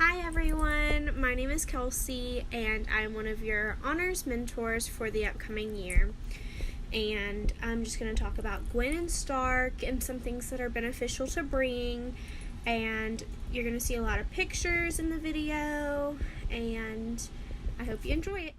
Hi everyone, my name is Kelsey and I'm one of your honors mentors for the upcoming year. And I'm just going to talk about Gwen and Stark and some things that are beneficial to bring. And you're going to see a lot of pictures in the video, and I hope you enjoy it.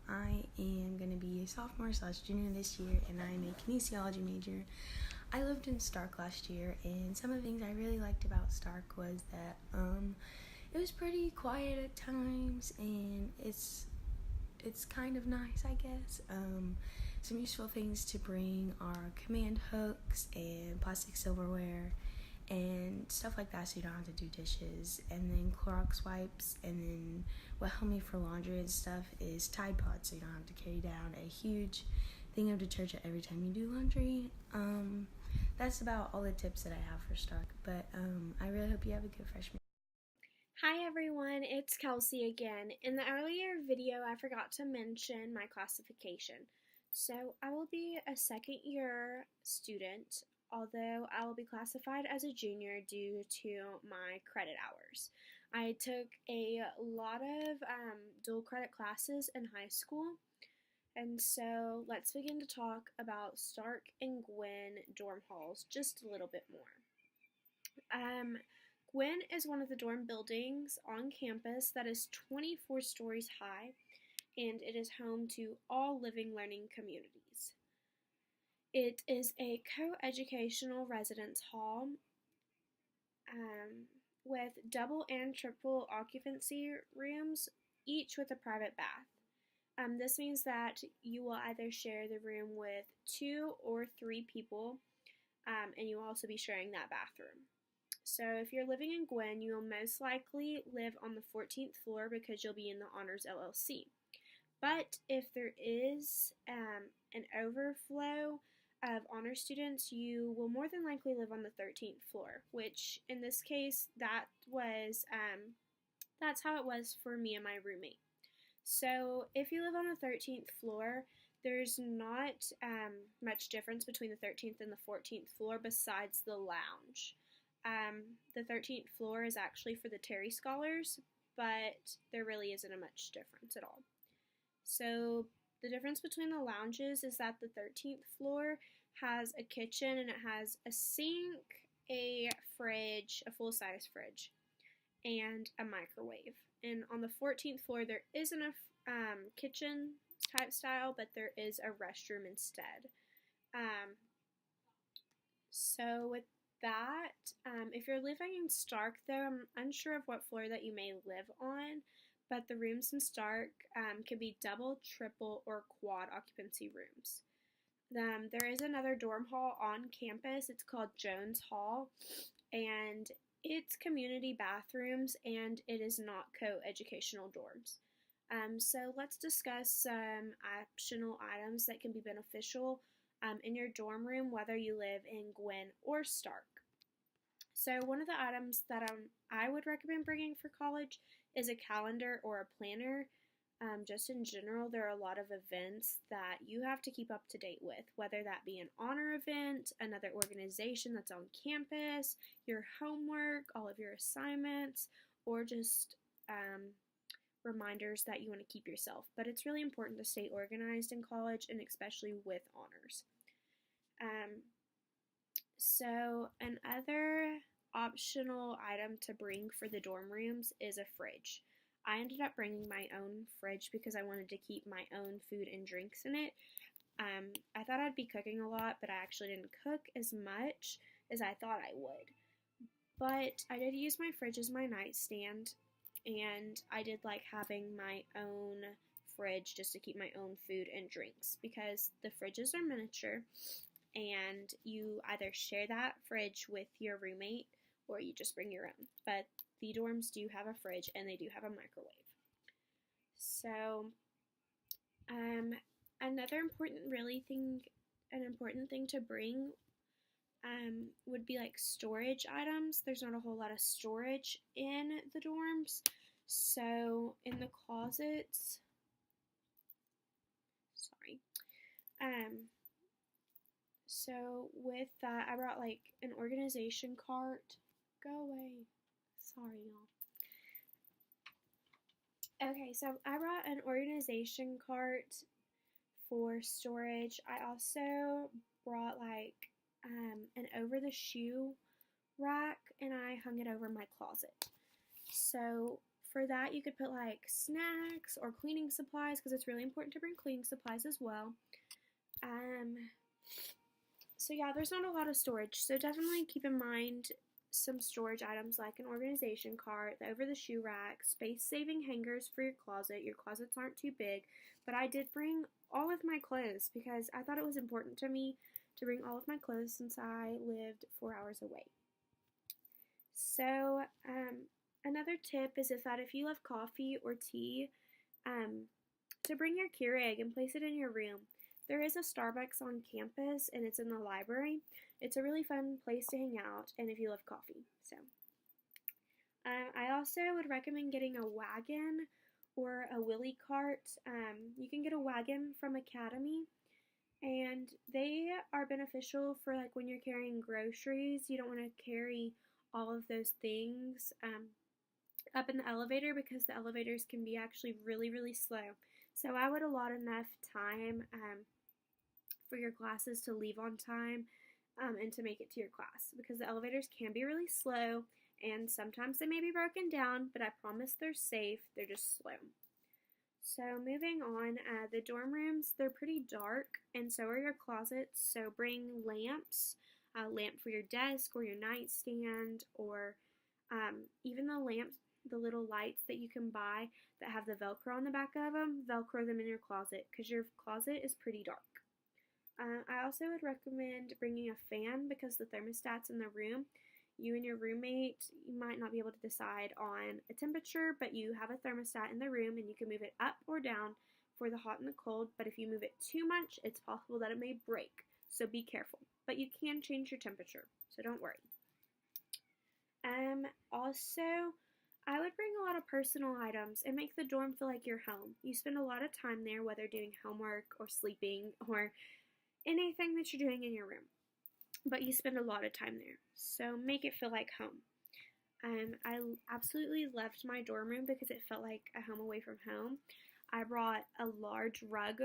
I am going to be a sophomore/junior this year, and I'm a kinesiology major. I lived in Stark last year, and some of the things I really liked about Stark was that it was pretty quiet at times, and it's kind of nice, I guess. Some useful things to bring are command hooks and plastic silverware and stuff like that, so you don't have to do dishes, and then Clorox wipes, and then what helped me for laundry and stuff is Tide Pods, so you don't have to carry down a huge thing of detergent every time you do laundry. That's about all the tips that I have for Stark, but I really hope you have a good freshman. Hi everyone, it's Kelsey again. In the earlier video, I forgot to mention my classification. So I will be a second year student, although I will be classified as a junior due to my credit hours. I took a lot of dual credit classes in high school, and so let's begin to talk about Stark and Gwen dorm halls just a little bit more. Gwen is one of the dorm buildings on campus that is 24 stories high, and it is home to all living learning communities. It is a co-educational residence hall um, with double and triple occupancy rooms, each with a private bath. This means that you will either share the room with 2 or 3 people, and you will also be sharing that bathroom. So if you're living in Gwen, you will most likely live on the 14th floor because you'll be in the Honors LLC. But if there is an overflow of honor students, you will more than likely live on the 13th floor, which in this case, that's how it was for me and my roommate. So if you live on the 13th floor, there's not much difference between the 13th and the 14th floor besides the lounge. The 13th floor is actually for the Terry Scholars, but there really isn't a much difference at all. So the difference between the lounges is that the 13th floor has a kitchen and it has a sink, a fridge, a full-size fridge, and a microwave. And on the 14th floor, there isn't a kitchen type style, but there is a restroom instead. So with that, if you're living in Stark, though, I'm unsure of what floor that you may live on, but the rooms in Stark can be double, triple, or quad occupancy rooms. There is another dorm hall on campus. It's called Jones Hall, and it's community bathrooms, and it is not co-educational dorms. So let's discuss some optional items that can be beneficial in your dorm room, whether you live in Gwen or Stark. So one of the items that I would recommend bringing for college is a calendar or a planner. Just in general, there are a lot of events that you have to keep up to date with, whether that be an honor event, another organization that's on campus, your homework, all of your assignments, or just reminders that you want to keep yourself. But it's really important to stay organized in college, and especially with honors. So another optional item to bring for the dorm rooms is a fridge. I ended up bringing my own fridge because I wanted to keep my own food and drinks in it. I thought I'd be cooking a lot, but I actually didn't cook as much as I thought I would. But I did use my fridge as my nightstand, and I did like having my own fridge just to keep my own food and drinks because the fridges are miniature, and you either share that fridge with your roommate or you just bring your own. But the dorms do have a fridge and they do have a microwave. So, another important thing to bring would be like storage items. There's not a whole lot of storage in the dorms. So in the closets, so with that, I brought like an organization cart. Go away. Sorry, y'all. Okay, so I brought an organization cart for storage. I also brought like an over the shoe rack, and I hung it over my closet. So for that, you could put like snacks or cleaning supplies because it's really important to bring cleaning supplies as well. So yeah, there's not a lot of storage, so definitely keep in mind some storage items like an organization cart, the over the shoe rack, space-saving hangers for your closet. Your closets aren't too big, but I did bring all of my clothes because I thought it was important to me to bring all of my clothes since I lived 4 hours away. So another tip is that if you love coffee or tea, to bring your Keurig and place it in your room. There is a Starbucks on campus, and it's in the library. It's a really fun place to hang out, and if you love coffee. So, I also would recommend getting a wagon or a wheelie cart. You can get a wagon from Academy, and they are beneficial for like when you're carrying groceries. You don't want to carry all of those things up in the elevator because the elevators can be actually really, really slow. So I would allot enough time for your classes to leave on time and to make it to your class because the elevators can be really slow and sometimes they may be broken down, but I promise they're safe. They're just slow. So moving on, the dorm rooms, they're pretty dark, and so are your closets. So bring lamps, a lamp for your desk or your nightstand, or even the lamps, the little lights that you can buy that have the Velcro on the back of them, Velcro them in your closet because your closet is pretty dark. I also would recommend bringing a fan because the thermostat's in the room. You and your roommate, you might not be able to decide on a temperature, but you have a thermostat in the room and you can move it up or down for the hot and the cold. But if you move it too much, it's possible that it may break. So be careful. But you can change your temperature, so don't worry. Also, I would bring a lot of personal items and make the dorm feel like your home. You spend a lot of time there, whether doing homework or sleeping or anything that you're doing in your room. But you spend a lot of time there, so make it feel like home. I absolutely loved my dorm room because it felt like a home away from home. I brought a large rug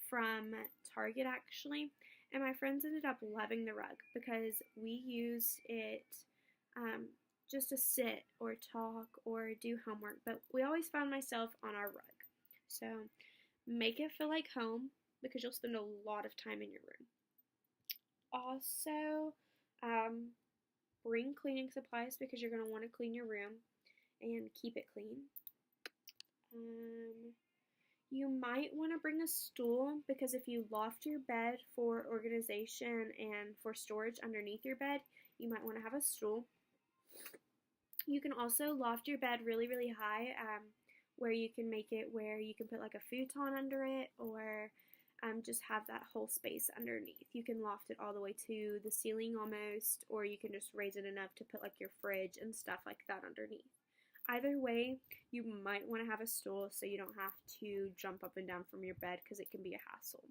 from Target actually, and my friends ended up loving the rug because we used it just to sit or talk or do homework, but we always found myself on our rug. So make it feel like home because you'll spend a lot of time in your room. Also, bring cleaning supplies because you're going to want to clean your room and keep it clean. You might want to bring a stool because if you loft your bed for organization and for storage underneath your bed, you might want to have a stool. You can also loft your bed really, really high where you can make it where you can put like a futon under it or just have that whole space underneath. You can loft it all the way to the ceiling almost, or you can just raise it enough to put like your fridge and stuff like that underneath. Either way, you might want to have a stool so you don't have to jump up and down from your bed because it can be a hassle.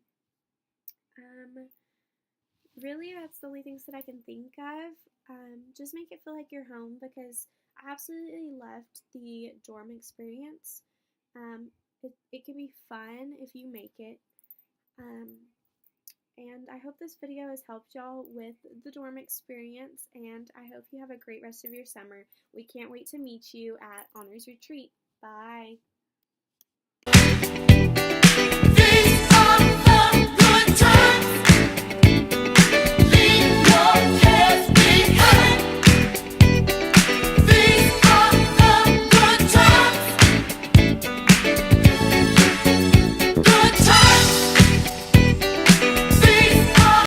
Really, that's the only things that I can think of. Just make it feel like your home because I absolutely loved the dorm experience. It can be fun if you make it. And I hope this video has helped y'all with the dorm experience, and I hope you have a great rest of your summer. We can't wait to meet you at Honors Retreat. Bye!